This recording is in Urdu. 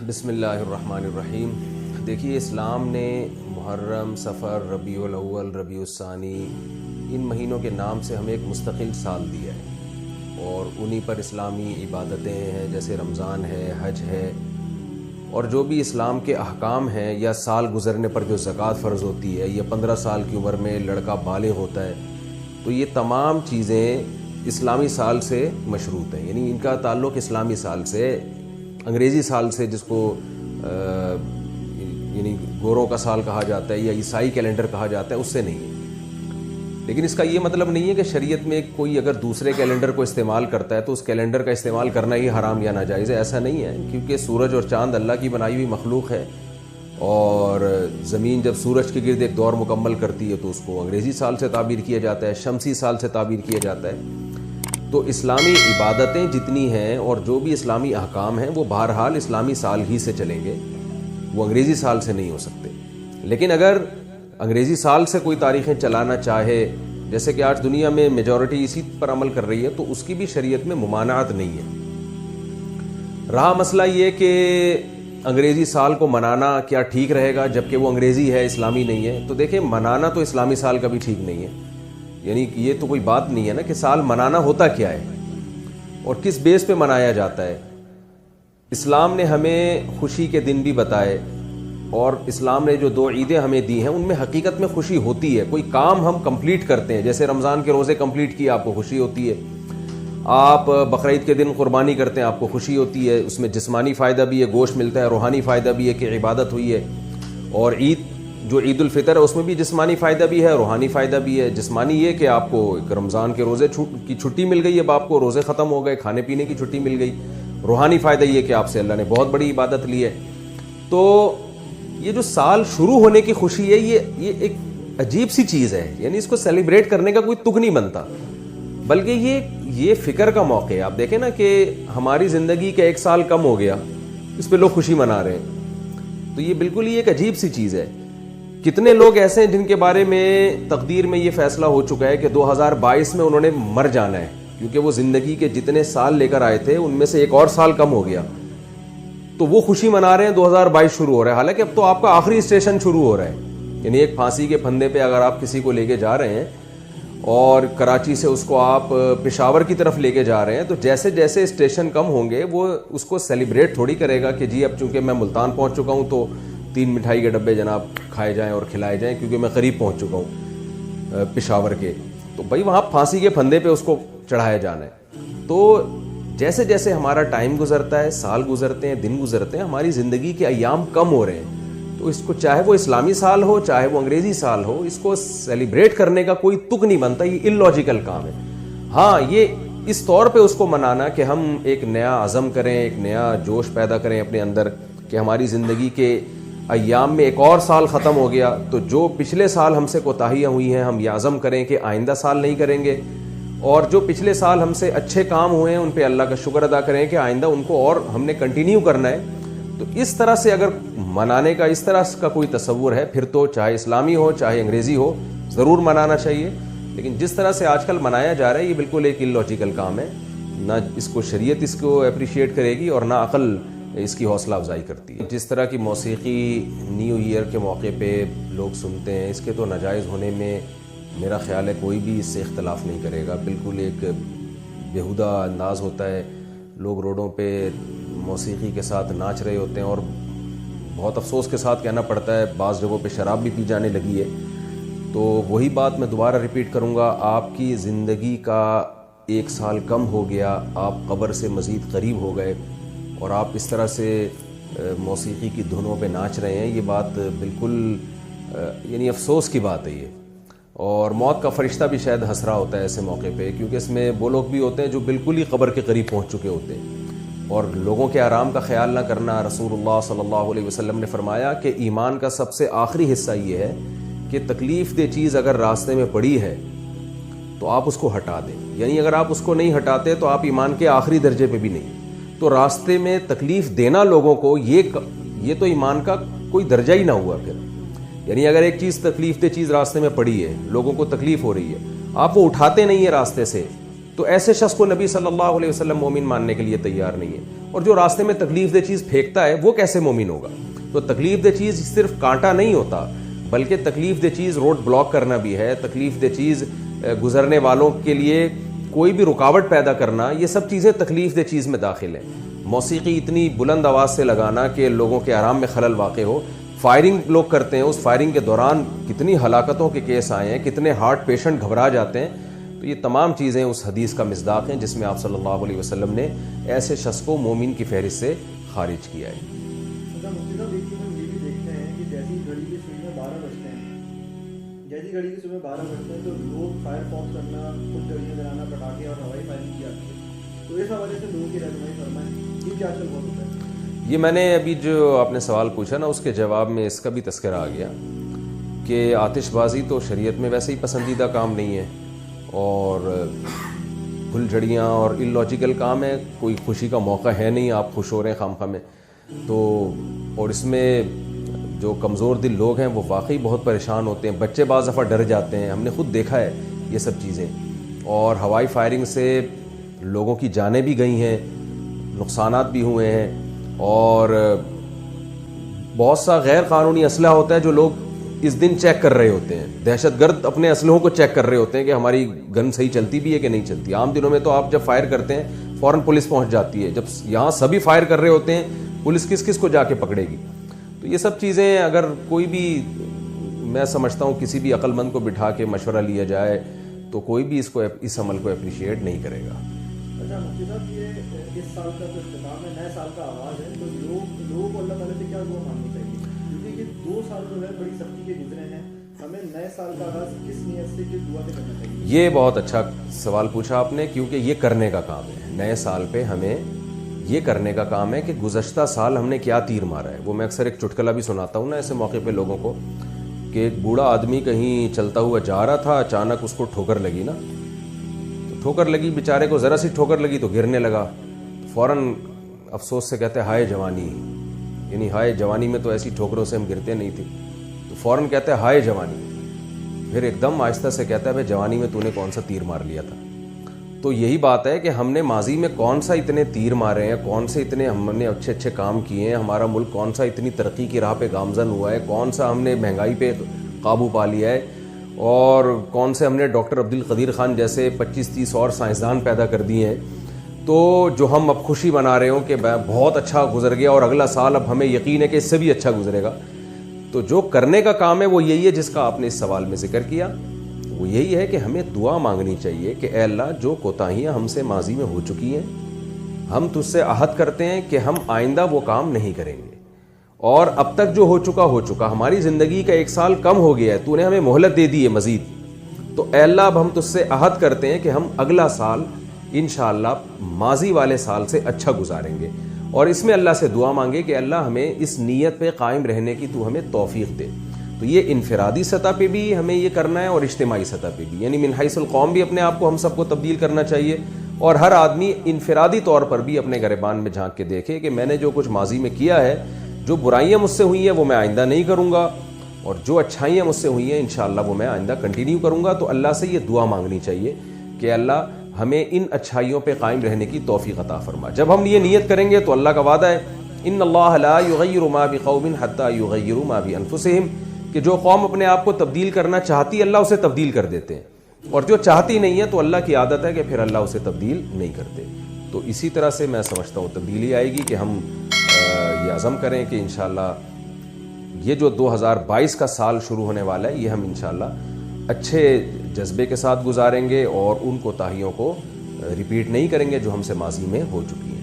بسم اللہ الرحمن الرحیم۔ دیکھیے، اسلام نے محرم، صفر، ربیع الاول، ربیع الثانی ان مہینوں کے نام سے ہمیں ایک مستقل سال دیا ہے، اور انہی پر اسلامی عبادتیں ہیں، جیسے رمضان ہے، حج ہے، اور جو بھی اسلام کے احکام ہیں، یا سال گزرنے پر جو زکوٰۃ فرض ہوتی ہے، یا 15 سال کی عمر میں لڑکا بالغ ہوتا ہے، تو یہ تمام چیزیں اسلامی سال سے مشروط ہیں، یعنی ان کا تعلق اسلامی سال سے، انگریزی سال سے، جس کو یعنی گوروں کا سال کہا جاتا ہے یا عیسائی کیلنڈر کہا جاتا ہے، اس سے نہیں ہے۔ لیکن اس کا یہ مطلب نہیں ہے کہ شریعت میں کوئی اگر دوسرے کیلنڈر کو استعمال کرتا ہے تو اس کیلنڈر کا استعمال کرنا ہی حرام یا ناجائز ہے، ایسا نہیں ہے، کیونکہ سورج اور چاند اللہ کی بنائی ہوئی مخلوق ہے، اور زمین جب سورج کے گرد ایک دور مکمل کرتی ہے تو اس کو انگریزی سال سے تعبیر کیا جاتا ہے، شمسی سال سے تعبیر کیا جاتا ہے۔ تو اسلامی عبادتیں جتنی ہیں اور جو بھی اسلامی احکام ہیں وہ بہرحال اسلامی سال ہی سے چلیں گے، وہ انگریزی سال سے نہیں ہو سکتے۔ لیکن اگر انگریزی سال سے کوئی تاریخیں چلانا چاہے، جیسے کہ آج دنیا میں میجورٹی اسی پر عمل کر رہی ہے، تو اس کی بھی شریعت میں ممانعت نہیں ہے۔ رہا مسئلہ یہ کہ انگریزی سال کو منانا کیا ٹھیک رہے گا جبکہ وہ انگریزی ہے، اسلامی نہیں ہے، تو دیکھیں، منانا تو اسلامی سال کا بھی ٹھیک نہیں ہے، یعنی یہ تو کوئی بات نہیں ہے نا کہ سال منانا ہوتا کیا ہے اور کس بیس پہ منایا جاتا ہے۔ اسلام نے ہمیں خوشی کے دن بھی بتائے، اور اسلام نے جو 2 عیدیں ہمیں دی ہیں ان میں حقیقت میں خوشی ہوتی ہے، کوئی کام ہم کمپلیٹ کرتے ہیں، جیسے رمضان کے روزے کمپلیٹ کیے، آپ کو خوشی ہوتی ہے، آپ بقرعید کے دن قربانی کرتے ہیں، آپ کو خوشی ہوتی ہے، اس میں جسمانی فائدہ بھی ہے، گوشت ملتا ہے، روحانی فائدہ بھی ہے کہ عبادت ہوئی ہے، اور عید جو عید الفطر ہے اس میں بھی جسمانی فائدہ بھی ہے، روحانی فائدہ بھی ہے۔ جسمانی یہ کہ آپ کو ایک رمضان کے روزے کی چھٹی مل گئی، اب آپ کو روزے ختم ہو گئے، کھانے پینے کی چھٹی مل گئی۔ روحانی فائدہ یہ کہ آپ سے اللہ نے بہت بڑی عبادت لی ہے۔ تو یہ جو سال شروع ہونے کی خوشی ہے، یہ ایک عجیب سی چیز ہے، یعنی اس کو سیلیبریٹ کرنے کا کوئی تگ نہیں بنتا، بلکہ یہ فکر کا موقع ہے۔ آپ دیکھیں نا کہ ہماری زندگی کا 1 سال کم ہو گیا، اس پہ لوگ خوشی منا رہے ہیں، تو یہ بالکل ہی ایک عجیب سی چیز ہے۔ کتنے لوگ ایسے ہیں جن کے بارے میں تقدیر میں یہ فیصلہ ہو چکا ہے کہ 2022 میں انہوں نے مر جانا ہے، کیونکہ وہ زندگی کے جتنے سال لے کر آئے تھے ان میں سے 1 اور سال کم ہو گیا، تو وہ خوشی منا رہے ہیں 2022 شروع ہو رہا ہے، حالانکہ اب تو آپ کا آخری اسٹیشن شروع ہو رہا ہے۔ یعنی ایک پھانسی کے پھندے پہ اگر آپ کسی کو لے کے جا رہے ہیں اور کراچی سے اس کو آپ پشاور کی طرف لے کے جا رہے ہیں، تو جیسے جیسے اسٹیشن کم ہوں گے وہ اس کو سیلیبریٹ تھوڑی کرے گا کہ جی اب چونکہ میں ملتان پہنچ چکا ہوں تو 3 مٹھائی کے ڈبے جناب کھائے جائیں اور کھلائے جائیں، کیونکہ میں قریب پہنچ چکا ہوں پشاور کے، تو بھائی وہاں پھانسی کے پھندے پہ اس کو چڑھایا جانا ہے۔ تو جیسے جیسے ہمارا ٹائم گزرتا ہے، سال گزرتے ہیں، دن گزرتے ہیں، ہماری زندگی کے ایام کم ہو رہے ہیں، تو اس کو چاہے وہ اسلامی سال ہو چاہے وہ انگریزی سال ہو، اس کو سیلیبریٹ کرنے کا کوئی تگ نہیں بنتا، یہ اللاجیکل کام ہے۔ ہاں، یہ اس طور پہ اس کو منانا کہ ہم ایک نیا عزم کریں، ایک نیا جوش پیدا کریں اپنے اندر کہ ہماری زندگی کے ایام میں 1 اور سال ختم ہو گیا، تو جو پچھلے سال ہم سے کوتاہیاں ہوئی ہیں ہم یہ عزم کریں کہ آئندہ سال نہیں کریں گے، اور جو پچھلے سال ہم سے اچھے کام ہوئے ہیں ان پہ اللہ کا شکر ادا کریں کہ آئندہ ان کو اور ہم نے کنٹینیو کرنا ہے۔ تو اس طرح سے اگر منانے کا اس طرح کا کوئی تصور ہے، پھر تو چاہے اسلامی ہو چاہے انگریزی ہو ضرور منانا چاہیے، لیکن جس طرح سے آج کل منایا جا رہا ہے یہ بالکل ایک اللاجیکل کام ہے، نہ اس کو شریعت اس کو اپریشیٹ کرے گی اور نہ عقل اس کی حوصلہ افزائی کرتی ہے۔ جس طرح کی موسیقی نیو ایئر کے موقع پہ لوگ سنتے ہیں، اس کے تو ناجائز ہونے میں میرا خیال ہے کوئی بھی اس سے اختلاف نہیں کرے گا، بالکل ایک بیہودہ انداز ہوتا ہے، لوگ روڈوں پہ موسیقی کے ساتھ ناچ رہے ہوتے ہیں، اور بہت افسوس کے ساتھ کہنا پڑتا ہے بعض جگہوں پہ شراب بھی پی جانے لگی ہے۔ تو وہی بات میں دوبارہ ریپیٹ کروں گا، آپ کی زندگی کا 1 سال کم ہو گیا، آپ قبر سے مزید قریب ہو گئے، اور آپ اس طرح سے موسیقی کی دھنوں پہ ناچ رہے ہیں، یہ بات بالکل یعنی افسوس کی بات ہے یہ، اور موت کا فرشتہ بھی شاید ہنس رہا ہوتا ہے ایسے موقع پہ، کیونکہ اس میں وہ لوگ بھی ہوتے ہیں جو بالکل ہی قبر کے قریب پہنچ چکے ہوتے ہیں، اور لوگوں کے آرام کا خیال نہ کرنا۔ رسول اللہ صلی اللہ علیہ وسلم نے فرمایا کہ ایمان کا سب سے آخری حصہ یہ ہے کہ تکلیف دہ چیز اگر راستے میں پڑی ہے تو آپ اس کو ہٹا دیں، یعنی اگر آپ اس کو نہیں ہٹاتے تو آپ ایمان کے آخری درجے پہ بھی نہیں، تو راستے میں تکلیف دینا لوگوں کو یہ تو ایمان کا کوئی درجہ ہی نہ ہوا پھر۔ یعنی اگر ایک چیز تکلیف دہ چیز راستے میں پڑی ہے، لوگوں کو تکلیف ہو رہی ہے، آپ وہ اٹھاتے نہیں ہیں راستے سے، تو ایسے شخص کو نبی صلی اللہ علیہ وسلم مومن ماننے کے لیے تیار نہیں ہے۔ اور جو راستے میں تکلیف دہ چیز پھینکتا ہے وہ کیسے مومن ہوگا؟ تو تکلیف دہ چیز صرف کانٹا نہیں ہوتا، بلکہ تکلیف دہ چیز روڈ بلاک کرنا بھی ہے، تکلیف دہ چیز گزرنے والوں کے لیے کوئی بھی رکاوٹ پیدا کرنا، یہ سب چیزیں تکلیف دہ چیز میں داخل ہیں۔ موسیقی اتنی بلند آواز سے لگانا کہ لوگوں کے آرام میں خلل واقع ہو، فائرنگ لوگ کرتے ہیں، اس فائرنگ کے دوران کتنی ہلاکتوں کے کیس آئے ہیں، کتنے ہارٹ پیشنٹ گھبرا جاتے ہیں۔ تو یہ تمام چیزیں اس حدیث کا مصداق ہیں جس میں آپ صلی اللہ علیہ وسلم نے ایسے شخص کو مومن کی فہرست سے خارج کیا ہے۔ مفتی صاحب ایک چیز ہم یہ بھی دیکھتے ہیں کہ جیسی گھڑی کی سوئی میں 12 بجتے ہیں، جیسی گھڑی کی سوئی میں 12 بجتے ہیں تو لوگ فائر فارم کرنا، خود گڑیاں جلانا، پٹاخے اور ہوائی فائرنگ کی جاتی ہے، تو اس حوالے سے لوگوں کی رہنمائی فرمائیں یہ کیا چل ہوتا ہے؟ یہ میں نے ابھی جو آپ نے سوال پوچھا نا، اس کے جواب میں اس کا بھی تذکرہ آ گیا کہ آتش بازی تو شریعت میں ویسے ہی پسندیدہ کام نہیں ہے، اور پھل جھڑیاں اور اللاجیکل کام ہے، کوئی خوشی کا موقع ہے نہیں، آپ خوش ہو رہے ہیں خامخواہ میں تو، اور اس میں جو کمزور دل لوگ ہیں وہ واقعی بہت پریشان ہوتے ہیں، بچے بعض دفعہ ڈر جاتے ہیں، ہم نے خود دیکھا ہے یہ سب چیزیں، اور ہوائی فائرنگ سے لوگوں کی جانیں بھی گئی ہیں، نقصانات بھی ہوئے ہیں، اور بہت سا غیر قانونی اسلحہ ہوتا ہے جو لوگ اس دن چیک کر رہے ہوتے ہیں، دہشت گرد اپنے اسلحوں کو چیک کر رہے ہوتے ہیں کہ ہماری گن صحیح چلتی بھی ہے کہ نہیں چلتی۔ عام دنوں میں تو آپ جب فائر کرتے ہیں فوراً پولیس پہنچ جاتی ہے، جب یہاں سبھی فائر کر رہے ہوتے ہیں پولیس کس کس کو جا کے پکڑے گی؟ تو یہ سب چیزیں اگر کوئی بھی، میں سمجھتا ہوں کسی بھی عقل مند کو بٹھا کے مشورہ لیا جائے تو کوئی بھی اس عمل کو اپریشیٹ نہیں کرے گا۔ اچھا مفتی صاحب، یہ اس سال کا جو اختتام ہے، نئے سال کا آغاز ہے، تو لوگوں کو اللہ تعالیٰ سے کیا دعا مانگنی چاہیے؟ کیونکہ یہ 2 سال جو ہے بڑی سختی کے گزرے ہیں، ہمیں نئے سال کا آغاز کس نیت سے، کس دعا سے کرنا چاہیے؟ یہ بہت اچھا سوال پوچھا آپ نے، کیونکہ یہ کرنے کا کام ہے۔ نئے سال پہ ہمیں یہ کرنے کا کام ہے کہ گزشتہ سال ہم نے کیا تیر مارا ہے۔ وہ میں اکثر ایک چٹکلا بھی سناتا ہوں نا ایسے موقع پہ لوگوں کو، کہ ایک بوڑھا آدمی کہیں چلتا ہوا جا رہا تھا، اچانک اس کو ٹھوکر لگی نا، تو ٹھوکر لگی، بیچارے کو ذرا سی ٹھوکر لگی تو گرنے لگا، فوراً افسوس سے کہتے ہائے جوانی، یعنی ہائے جوانی میں تو ایسی ٹھوکروں سے ہم گرتے نہیں تھے، تو فوراً کہتے ہائے جوانی، پھر ایک دم آہستہ سے کہتا ہے بھائی جوانی میں تو نے کون سا تیر مار لیا تھا۔ تو یہی بات ہے کہ ہم نے ماضی میں کون سا اتنے تیر مارے ہیں، کون سے اتنے ہم نے اچھے اچھے کام کیے ہیں، ہمارا ملک کون سا اتنی ترقی کی راہ پہ گامزن ہوا ہے، کون سا ہم نے مہنگائی پہ قابو پا لیا ہے، اور کون سے ہم نے ڈاکٹر عبدالقدیر خان جیسے 25-30 اور سائنسدان پیدا کر دیے ہیں، تو جو ہم اب خوشی منا رہے ہوں کہ بہت اچھا گزر گیا اور اگلا سال اب ہمیں یقین ہے کہ اس سے بھی اچھا گزرے گا۔ تو جو کرنے کا کام ہے وہ یہی ہے جس کا آپ نے اس سوال میں ذکر کیا، وہ یہی ہے کہ ہمیں دعا مانگنی چاہیے کہ اے اللہ جو کوتاہیاں ہم سے ماضی میں ہو چکی ہیں، ہم تجھ سے عہد کرتے ہیں کہ ہم آئندہ وہ کام نہیں کریں گے، اور اب تک جو ہو چکا، ہماری زندگی کا 1 سال کم ہو گیا ہے، تو نے ہمیں مہلت دے دی ہے مزید، تو اے اللہ اب ہم تجھ سے عہد کرتے ہیں کہ ہم اگلا سال انشاءاللہ ماضی والے سال سے اچھا گزاریں گے، اور اس میں اللہ سے دعا مانگے کہ اللہ ہمیں اس نیت پہ قائم رہنے کی تو ہمیں توفیق دے۔ تو یہ انفرادی سطح پہ بھی ہمیں یہ کرنا ہے اور اجتماعی سطح پہ بھی، یعنی من حیث القوم بھی اپنے آپ کو ہم سب کو تبدیل کرنا چاہیے، اور ہر آدمی انفرادی طور پر بھی اپنے گریبان میں جھانک کے دیکھے کہ میں نے جو کچھ ماضی میں کیا ہے، جو برائیاں مجھ سے ہوئی ہیں وہ میں آئندہ نہیں کروں گا، اور جو اچھائیاں مجھ سے ہوئی ہیں انشاءاللہ وہ میں آئندہ کنٹینیو کروں گا۔ تو اللہ سے یہ دعا مانگنی چاہیے کہ اللہ ہمیں ان اچھائیوں پہ قائم رہنے کی توفیق عطا فرما۔ جب ہم یہ نیت کریں گے تو اللہ کا وعدہ ہے ان اللہ لا یغیر ما بقوم حتی یغیروا ما بانفسہم، کہ جو قوم اپنے آپ کو تبدیل کرنا چاہتی ہے اللہ اسے تبدیل کر دیتے ہیں، اور جو چاہتی نہیں ہے تو اللہ کی عادت ہے کہ پھر اللہ اسے تبدیل نہیں کرتے۔ تو اسی طرح سے میں سمجھتا ہوں تبدیلی آئے گی کہ ہم یہ عزم کریں کہ انشاءاللہ یہ جو 2022 کا سال شروع ہونے والا ہے یہ ہم انشاءاللہ اچھے جذبے کے ساتھ گزاریں گے، اور ان کوتاہیوں کو ریپیٹ نہیں کریں گے جو ہم سے ماضی میں ہو چکی ہیں۔